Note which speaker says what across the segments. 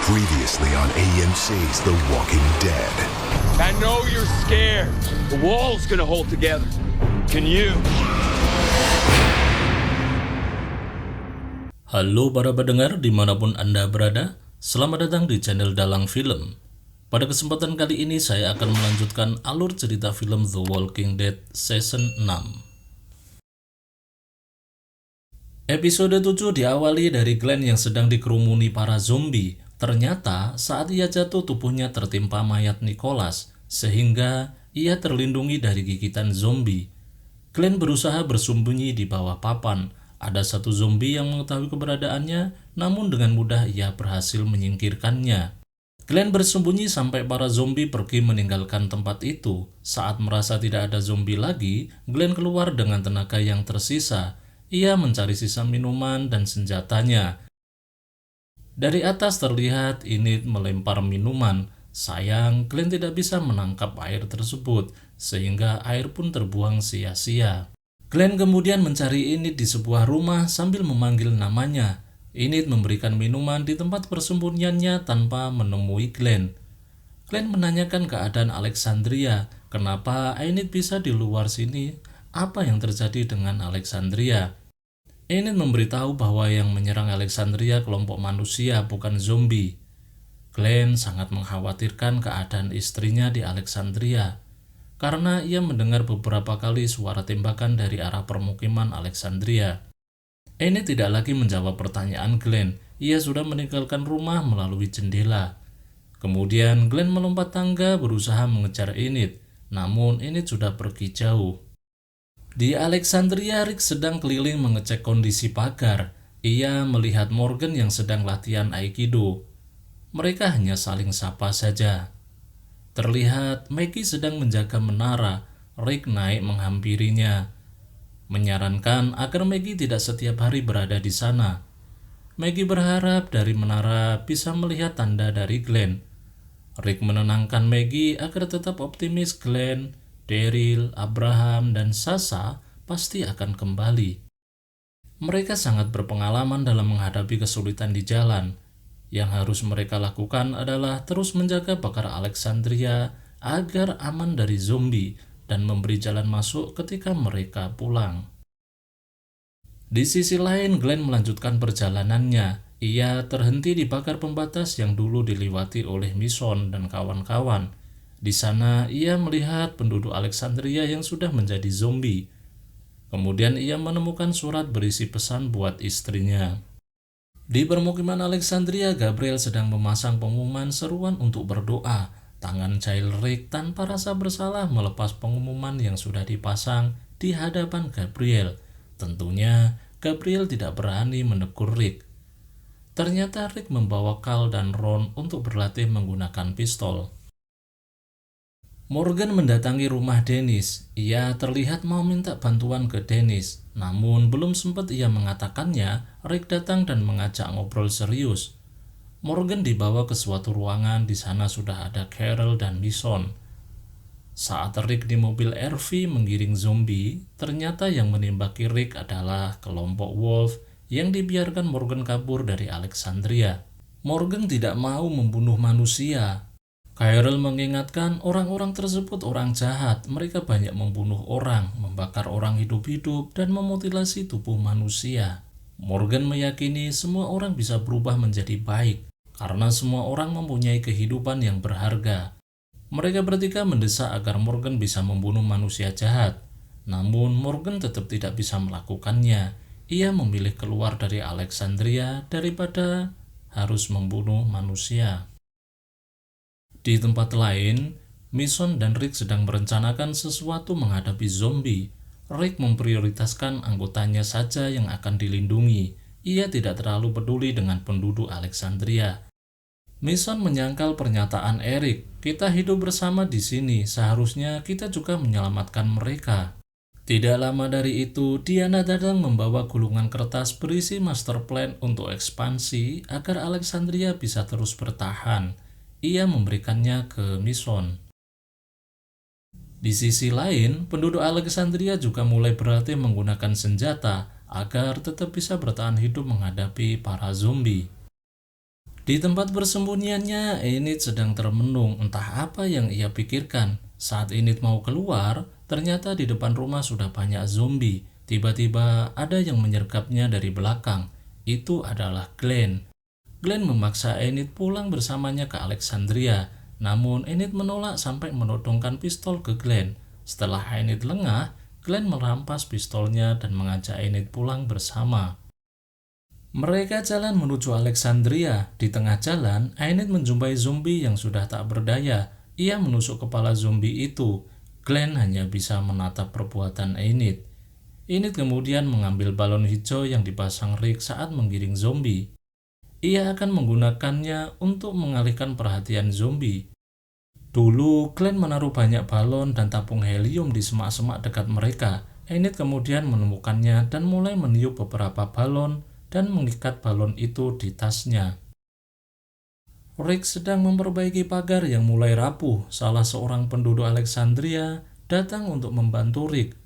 Speaker 1: Previously on AMC's The Walking Dead.
Speaker 2: I know you're scared. The wall's gonna hold together. Can you?
Speaker 3: Halo para pendengar dimanapun Anda berada, selamat datang di channel Dalang Film. Pada kesempatan kali ini saya akan melanjutkan alur cerita film The Walking Dead Season 6. Episode 7 diawali dari Glenn yang sedang dikerumuni para zombie. Ternyata saat ia jatuh tubuhnya tertimpa mayat Nicholas, sehingga ia terlindungi dari gigitan zombie. Glenn berusaha bersembunyi di bawah papan. Ada satu zombie yang mengetahui keberadaannya, namun dengan mudah ia berhasil menyingkirkannya. Glenn bersembunyi sampai para zombie pergi meninggalkan tempat itu. Saat merasa tidak ada zombie lagi, Glenn keluar dengan tenaga yang tersisa. Ia mencari sisa minuman dan senjatanya. Dari atas terlihat Enid melempar minuman. Sayang, Glenn tidak bisa menangkap air tersebut, sehingga air pun terbuang sia-sia. Glenn kemudian mencari Enid di sebuah rumah sambil memanggil namanya. Enid memberikan minuman di tempat persembunyiannya tanpa menemui Glenn. Glenn menanyakan keadaan Alexandria. Kenapa Enid bisa di luar sini? Apa yang terjadi dengan Alexandria? Enid memberitahu bahwa yang menyerang Alexandria kelompok manusia, bukan zombie. Glenn sangat mengkhawatirkan keadaan istrinya di Alexandria, karena ia mendengar beberapa kali suara tembakan dari arah permukiman Alexandria. Enid tidak lagi menjawab pertanyaan Glenn. Ia sudah meninggalkan rumah melalui jendela. Kemudian Glenn melompat tangga berusaha mengejar Enid, namun Enid sudah pergi jauh. Di Alexandria, Rick sedang keliling mengecek kondisi pagar. Ia melihat Morgan yang sedang latihan Aikido. Mereka hanya saling sapa saja. Terlihat Maggie sedang menjaga menara. Rick naik menghampirinya, menyarankan agar Maggie tidak setiap hari berada di sana. Maggie berharap dari menara bisa melihat tanda dari Glenn. Rick menenangkan Maggie agar tetap optimis Glenn, Daryl, Abraham, dan Sasha pasti akan kembali. Mereka sangat berpengalaman dalam menghadapi kesulitan di jalan. Yang harus mereka lakukan adalah terus menjaga pagar Alexandria agar aman dari zombie dan memberi jalan masuk ketika mereka pulang. Di sisi lain, Glenn melanjutkan perjalanannya. Ia terhenti di pagar pembatas yang dulu dilewati oleh Mason dan kawan-kawan. Di sana, ia melihat penduduk Alexandria yang sudah menjadi zombie. Kemudian ia menemukan surat berisi pesan buat istrinya. Di permukiman Alexandria, Gabriel sedang memasang pengumuman seruan untuk berdoa. Tangan jahil Rick tanpa rasa bersalah melepas pengumuman yang sudah dipasang di hadapan Gabriel. Tentunya, Gabriel tidak berani menegur Rick. Ternyata Rick membawa Carl dan Ron untuk berlatih menggunakan pistol. Morgan mendatangi rumah Dennis. Ia terlihat mau minta bantuan ke Dennis. Namun belum sempat ia mengatakannya, Rick datang dan mengajak ngobrol serius. Morgan dibawa ke suatu ruangan. Di sana sudah ada Carol dan Mason. Saat Rick di mobil RV menggiring zombie, ternyata yang menembaki Rick adalah kelompok Wolf yang dibiarkan Morgan kabur dari Alexandria. Morgan tidak mau membunuh manusia. Carol mengingatkan orang-orang tersebut orang jahat. Mereka banyak membunuh orang, membakar orang hidup-hidup, dan memutilasi tubuh manusia. Morgan meyakini semua orang bisa berubah menjadi baik, karena semua orang mempunyai kehidupan yang berharga. Mereka bertiga mendesak agar Morgan bisa membunuh manusia jahat. Namun Morgan tetap tidak bisa melakukannya. Ia memilih keluar dari Alexandria daripada harus membunuh manusia. Di tempat lain, Mason dan Rick sedang merencanakan sesuatu menghadapi zombie. Rick memprioritaskan anggotanya saja yang akan dilindungi. Ia tidak terlalu peduli dengan penduduk Alexandria. Mason menyangkal pernyataan Eric, "Kita hidup bersama di sini, seharusnya kita juga menyelamatkan mereka." Tidak lama dari itu, Diana datang membawa gulungan kertas berisi master plan untuk ekspansi agar Alexandria bisa terus bertahan. Ia memberikannya ke Mason. Di sisi lain, penduduk Alexandria juga mulai berlatih menggunakan senjata agar tetap bisa bertahan hidup menghadapi para zombie. Di tempat persembunyiannya, Enid sedang termenung, entah apa yang ia pikirkan. Saat Enid mau keluar, ternyata di depan rumah sudah banyak zombie. Tiba-tiba ada yang menyergapnya dari belakang. Itu adalah Glenn. Glenn memaksa Enid pulang bersamanya ke Alexandria. Namun Enid menolak sampai menodongkan pistol ke Glenn. Setelah Enid lengah, Glenn merampas pistolnya dan mengajak Enid pulang bersama. Mereka jalan menuju Alexandria. Di tengah jalan, Enid menjumpai zombie yang sudah tak berdaya. Ia menusuk kepala zombie itu. Glenn hanya bisa menatap perbuatan Enid. Enid kemudian mengambil balon hijau yang dipasang Rick saat menggiring zombie. Ia akan menggunakannya untuk mengalihkan perhatian zombie. Dulu, Glenn menaruh banyak balon dan tabung helium di semak-semak dekat mereka. Enid kemudian menemukannya dan mulai meniup beberapa balon dan mengikat balon itu di tasnya. Rick sedang memperbaiki pagar yang mulai rapuh. Salah seorang penduduk Alexandria datang untuk membantu Rick,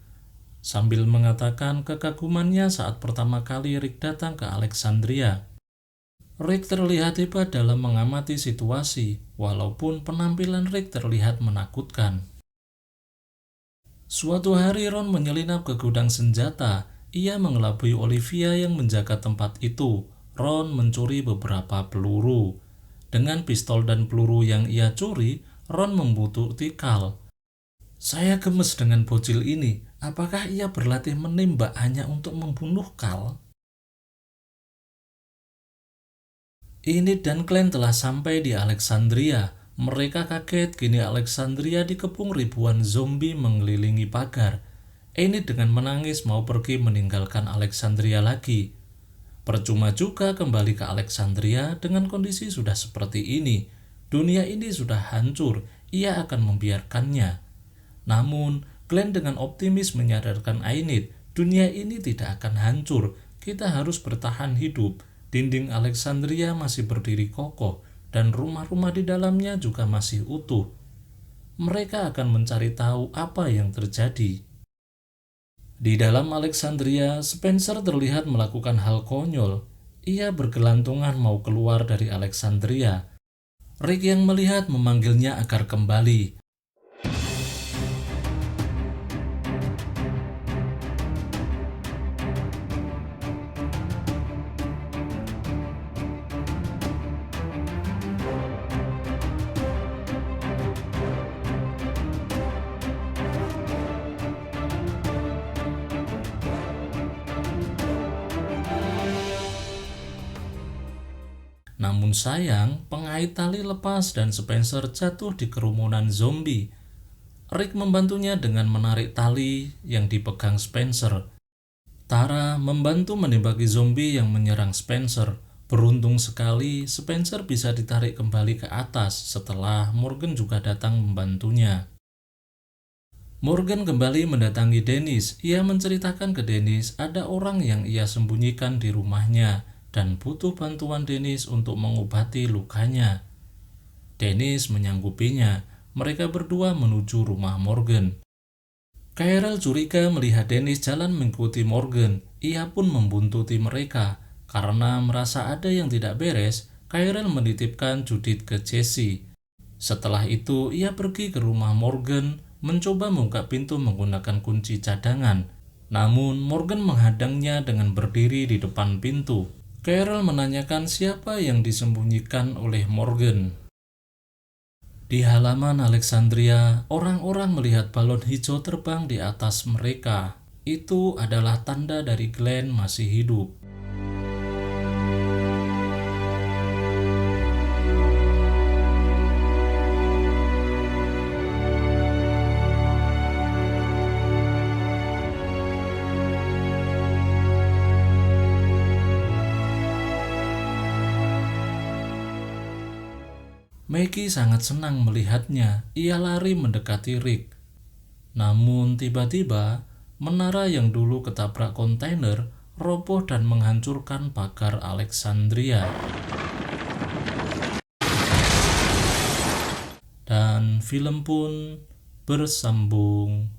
Speaker 3: sambil mengatakan kekagumannya saat pertama kali Rick datang ke Alexandria. Rick terlihat hebat dalam mengamati situasi, walaupun penampilan Rick terlihat menakutkan. Suatu hari Ron menyelinap ke gudang senjata. Ia mengelabui Olivia yang menjaga tempat itu. Ron mencuri beberapa peluru. Dengan pistol dan peluru yang ia curi, Ron membutuhkan Cal. Saya gemes dengan bocil ini. Apakah ia berlatih menembak hanya untuk membunuh Cal? Enid dan Glenn telah sampai di Alexandria. Mereka kaget kini Alexandria dikepung ribuan zombie mengelilingi pagar. Enid dengan menangis mau pergi meninggalkan Alexandria lagi. Percuma juga kembali ke Alexandria dengan kondisi sudah seperti ini. Dunia ini sudah hancur, ia akan membiarkannya. Namun, Glenn dengan optimis menyadarkan Enid, dunia ini tidak akan hancur, kita harus bertahan hidup. Dinding Alexandria masih berdiri kokoh, dan rumah-rumah di dalamnya juga masih utuh. Mereka akan mencari tahu apa yang terjadi. Di dalam Alexandria, Spencer terlihat melakukan hal konyol. Ia bergelantungan mau keluar dari Alexandria. Rick yang melihat memanggilnya agar kembali. Namun sayang, pengait tali lepas dan Spencer jatuh di kerumunan zombie. Rick membantunya dengan menarik tali yang dipegang Spencer. Tara membantu menembaki zombie yang menyerang Spencer. Beruntung sekali, Spencer bisa ditarik kembali ke atas setelah Morgan juga datang membantunya. Morgan kembali mendatangi Dennis. Ia menceritakan ke Dennis ada orang yang ia sembunyikan di rumahnya dan butuh bantuan Dennis untuk mengobati lukanya. Dennis menyanggupinya. Mereka berdua menuju rumah Morgan. Carol curiga melihat Dennis jalan mengikuti Morgan. Ia pun membuntuti mereka. Karena merasa ada yang tidak beres, Carol menitipkan Judith ke Jesse. Setelah itu, ia pergi ke rumah Morgan, mencoba membuka pintu menggunakan kunci cadangan. Namun, Morgan menghadangnya dengan berdiri di depan pintu. Carol menanyakan siapa yang disembunyikan oleh Morgan. Di halaman Alexandria, orang-orang melihat balon hijau terbang di atas mereka. Itu adalah tanda dari Glenn masih hidup. Maggie sangat senang melihatnya. Ia lari mendekati Rick. Namun tiba-tiba, menara yang dulu ketabrak kontainer roboh dan menghancurkan pagar Alexandria. Dan film pun bersambung.